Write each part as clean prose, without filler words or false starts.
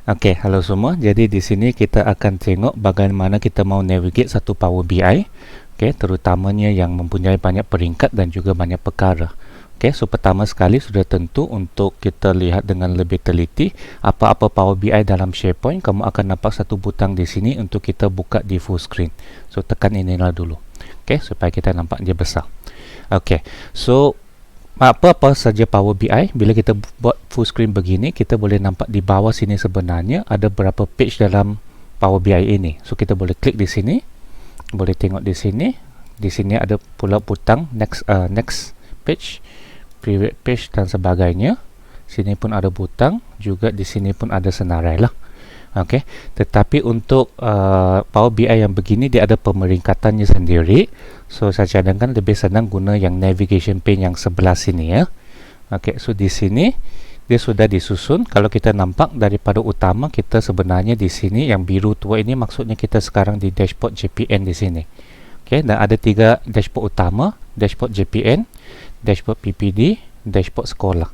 Okey, halo semua. Jadi di sini kita akan tengok bagaimana kita mau navigate satu Power BI. Okey, terutamanya yang mempunyai banyak peringkat dan juga banyak perkara. Okey, so pertama sekali sudah tentu untuk kita lihat dengan lebih teliti apa-apa Power BI dalam SharePoint, kamu akan nampak satu butang di sini untuk kita buka di full screen. So tekan inilah dulu. Okey, supaya kita nampak dia besar. Okey. So apa-apa saja Power BI, bila kita buat full screen begini, kita boleh nampak di bawah sini sebenarnya ada berapa page dalam Power BI ini. So kita boleh klik di sini, boleh tengok di sini. Di sini ada pula butang next page, previous page dan sebagainya. Sini pun ada butang, juga di sini pun ada senarai lah. Okey, tetapi untuk Power BI yang begini dia ada pemeringkatannya sendiri. So saya cadangkan lebih senang guna yang navigation pane yang sebelah sini ya. Okey, so di sini dia sudah disusun. Kalau kita nampak daripada utama, kita sebenarnya di sini yang biru tua ini maksudnya kita sekarang di dashboard JPN di sini. Okey, dan ada 3 dashboard utama, dashboard JPN, dashboard PPD, dashboard sekolah.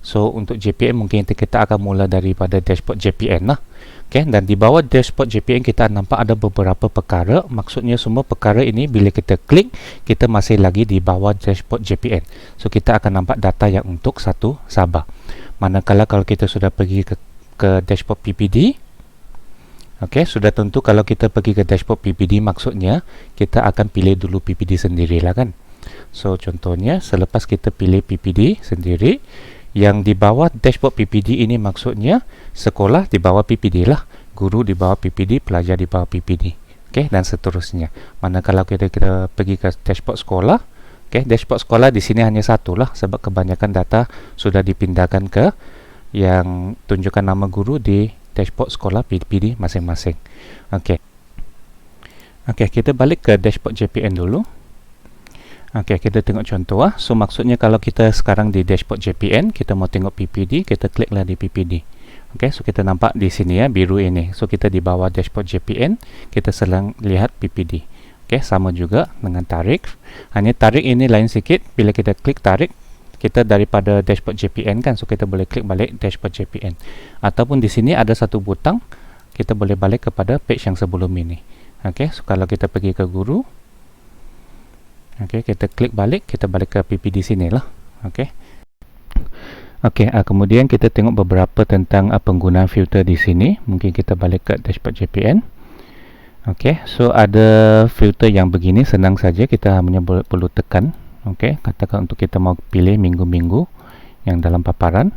So untuk JPN mungkin kita akan mula daripada dashboard JPN lah. Okay, dan di bawah dashboard JPN kita nampak ada beberapa perkara. Maksudnya semua perkara ini bila kita klik, kita masih lagi di bawah dashboard JPN. So kita akan nampak data yang untuk satu sabah. Manakala kalau kita sudah pergi ke dashboard PPD, okay, sudah tentu kalau kita pergi ke dashboard PPD maksudnya kita akan pilih dulu PPD sendirilah kan. So contohnya selepas kita pilih PPD sendiri, yang di bawah dashboard PPD ini maksudnya sekolah di bawah PPD lah, guru di bawah PPD, pelajar di bawah PPD. Okey, dan seterusnya. Manakala kita pergi ke dashboard sekolah, okey, dashboard sekolah di sini hanya satu lah sebab kebanyakan data sudah dipindahkan ke yang tunjukkan nama guru di dashboard sekolah PPD masing-masing. Okey. Okey, kita balik ke dashboard JPN dulu. Okey, kita tengok contoh lah. So maksudnya kalau kita sekarang di dashboard JPN, kita mau tengok PPD, kita kliklah di PPD. Okey, so kita nampak di sini ya, biru ini. So kita di bawah dashboard JPN, kita sedang lihat PPD. Okey, sama juga dengan tarik. Hanya tarik ini lain sikit. Bila kita klik tarik, kita daripada dashboard JPN kan, so kita boleh klik balik dashboard JPN. Ataupun di sini ada satu butang, kita boleh balik kepada page yang sebelum ini. Okey, so kalau kita pergi ke guru, okey, kita klik balik, kita balik ke PPD sini lah. Okey. Okey, kemudian kita tengok beberapa tentang penggunaan filter di sini. Mungkin kita balik ke dashboard JPN. Okey, so ada filter yang begini, senang saja, kita hanya perlu tekan. Okey, katakan untuk kita mau pilih minggu-minggu yang dalam paparan.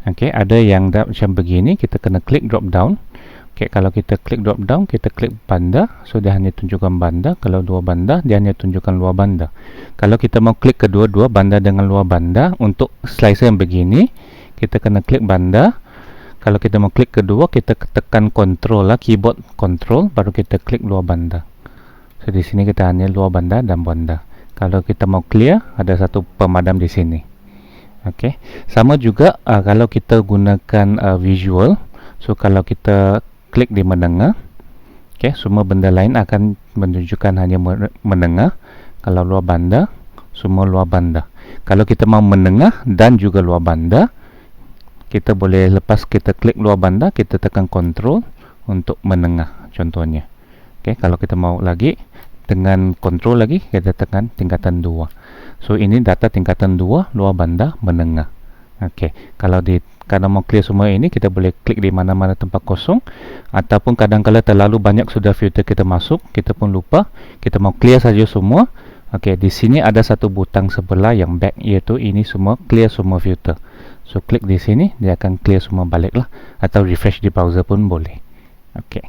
Okey, ada yang macam begini, kita kena klik drop down. Okay, kalau kita klik drop down, kita klik banda, so dia hanya tunjukkan banda. Kalau dua banda, dia hanya tunjukkan luar banda. Kalau kita mau klik kedua-dua banda dengan luar banda, untuk slicer yang begini, kita kena klik banda. Kalau kita mau klik kedua, kita tekan control lah, keyboard control, baru kita klik luar banda. So di sini kita hanya luar banda dan banda. Kalau kita mau clear, ada satu pemadam di sini. Okay, sama juga kalau kita gunakan visual. So kalau kita klik di menengah, okay, semua benda lain akan menunjukkan hanya menengah. Kalau luar banda, semua luar banda. Kalau kita mau menengah dan juga luar banda, kita boleh lepas kita klik luar banda, kita tekan control untuk menengah contohnya. Okay, kalau kita mau lagi dengan control lagi, kita tekan tingkatan 2. So ini data tingkatan 2 luar banda menengah. Okay, kalau mau clear semua ini, kita boleh klik di mana-mana tempat kosong. Ataupun kadang-kadang terlalu banyak sudah filter kita masuk, kita pun lupa, kita mau clear saja semua. Okey, di sini ada satu butang sebelah yang back, iaitu ini semua clear semua filter. So klik di sini, dia akan clear semua balik lah. Atau refresh di browser pun boleh. Okey.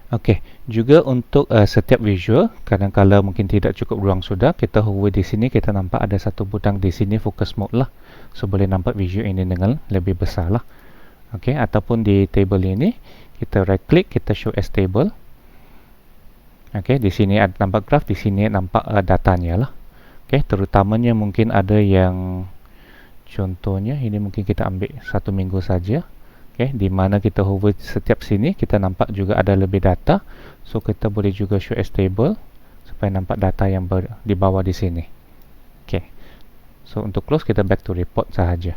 Okey, juga untuk setiap visual, kadang-kadang mungkin tidak cukup ruang sudah, kita hover di sini, kita nampak ada satu butang di sini focus mode lah. So boleh nampak visual ini dengan lebih besar lah. Okey, ataupun di table ini, kita right click, kita show as table. Okey, di sini ada nampak graph, di sini nampak datanya lah. Okey, terutamanya mungkin ada yang contohnya, ini mungkin kita ambil satu minggu saja. Okay, di mana kita hover setiap sini, kita nampak juga ada lebih data. So kita boleh juga show as table supaya nampak data yang di bawah di sini. Okay, so untuk close, kita back to report sahaja.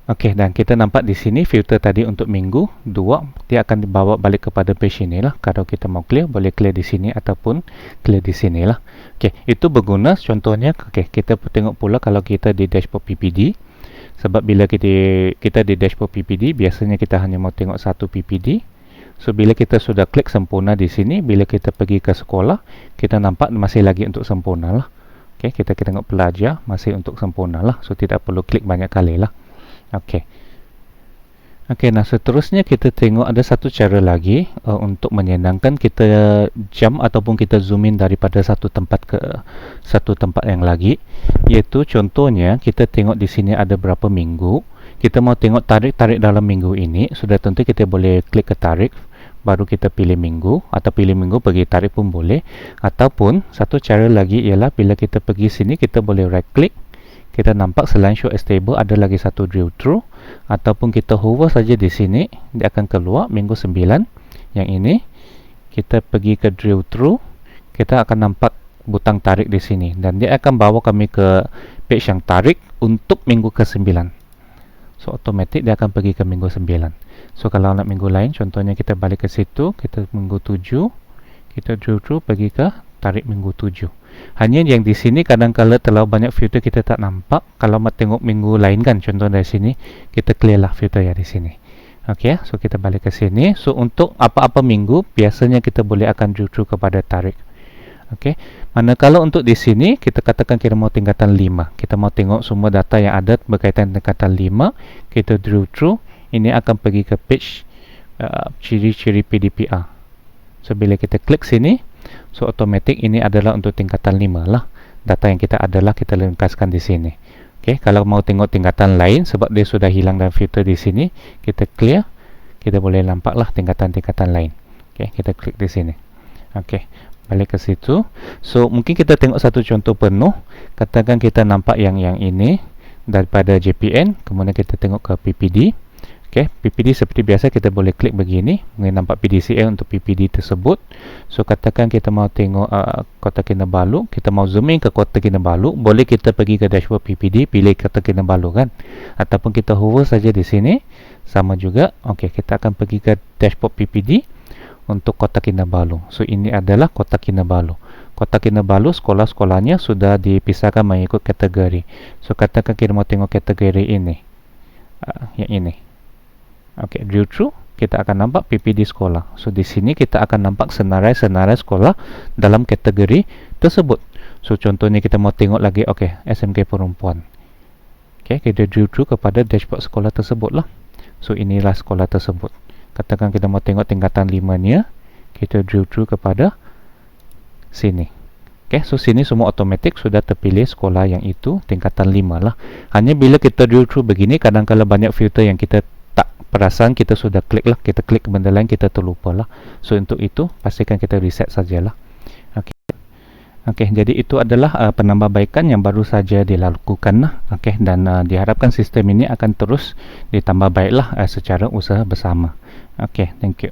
Okey, dan kita nampak di sini filter tadi untuk minggu 2, dia akan dibawa balik kepada page inilah. Kalau kita mau clear, boleh clear di sini ataupun clear di sinilah. Okey, itu berguna contohnya. Okey, kita tengok pula kalau kita di dashboard PPD. Sebab bila kita di dashboard PPD, biasanya kita hanya mau tengok satu PPD. So bila kita sudah klik sempurna di sini, bila kita pergi ke sekolah, kita nampak masih lagi untuk sempurna lah. Okey, kita tengok pelajar masih untuk sempurna lah. So tidak perlu klik banyak kali lah. Okey. Okey, nah seterusnya kita tengok ada satu cara lagi untuk menyenangkan kita jump ataupun kita zoom in daripada satu tempat ke satu tempat yang lagi, iaitu contohnya kita tengok di sini ada berapa minggu. Kita mau tengok tarik dalam minggu ini, sudah tentu kita boleh klik ke tarik, baru kita pilih minggu, atau pilih minggu pergi tarik pun boleh. Ataupun satu cara lagi ialah bila kita pergi sini, kita boleh right click. Kita nampak selain show as table ada lagi satu drill through, ataupun kita hover saja di sini, dia akan keluar minggu 9. Yang ini kita pergi ke drill through, kita akan nampak butang tarik di sini dan dia akan bawa kami ke page yang tarik untuk minggu ke-9. So automatic dia akan pergi ke minggu 9. So kalau nak minggu lain, contohnya kita balik ke situ, kita minggu 7, kita drill through pergi ke tarik minggu 7. Hanya yang di sini kadang-kala terlalu banyak filter kita tak nampak. Kalau mau tengok minggu lain kan, contoh dari sini, kita clear lah filter yang di sini. Okey, so kita balik ke sini. So untuk apa-apa minggu, biasanya kita boleh akan drill through kepada tarik. Okey, manakala untuk di sini, kita katakan kita mau tingkatan 5. Kita mau tengok semua data yang ada berkaitan tingkatan 5. Kita drill through, ini akan pergi ke page ciri-ciri PDPR. So bila kita klik sini, so automatic ini adalah untuk tingkatan 5 lah. Data yang kita adalah kita ringkaskan di sini. Okey, kalau mau tengok tingkatan lain sebab dia sudah hilang dan filter di sini, kita clear, kita boleh nampaklah tingkatan-tingkatan lain. Okey, kita klik di sini. Okey, balik ke situ. So mungkin kita tengok satu contoh penuh. Katakan kita nampak yang ini daripada JPN, kemudian kita tengok ke PPD. Okey, PPD seperti biasa kita boleh klik begini, nampak PDCA untuk PPD tersebut. So katakan kita mau tengok Kota Kinabalu, kita mau zoom in ke Kota Kinabalu, boleh kita pergi ke dashboard PPD, pilih Kota Kinabalu kan, ataupun kita hover saja di sini, sama juga. Okey, kita akan pergi ke dashboard PPD untuk Kota Kinabalu. So ini adalah Kota Kinabalu. Kota Kinabalu, sekolah-sekolahnya sudah dipisahkan mengikut kategori. So katakan kita mau tengok kategori ini, yang ini. Okey, drill through, kita akan nampak PPD sekolah. So di sini kita akan nampak senarai-senarai sekolah dalam kategori tersebut. So contohnya kita mau tengok lagi, okey, SMK perempuan. Okey, kita drill through kepada dashboard sekolah tersebut lah. So inilah sekolah tersebut. Katakan kita mau tengok tingkatan 5-nya, kita drill through kepada sini. Okey, so sini semua automatik sudah terpilih sekolah yang itu tingkatan 5 lah. Hanya bila kita drill through begini, kadang-kadang banyak filter yang kita tak perasan, kita sudah klik lah, kita klik ke benda lain, kita terlupa lah. So untuk itu pastikan kita reset sajalah. Okey. Okey, jadi itu adalah penambahbaikan yang baru saja dilakukan lah. Okey, dan diharapkan sistem ini akan terus ditambah baiklah secara usaha bersama. Okey, thank you.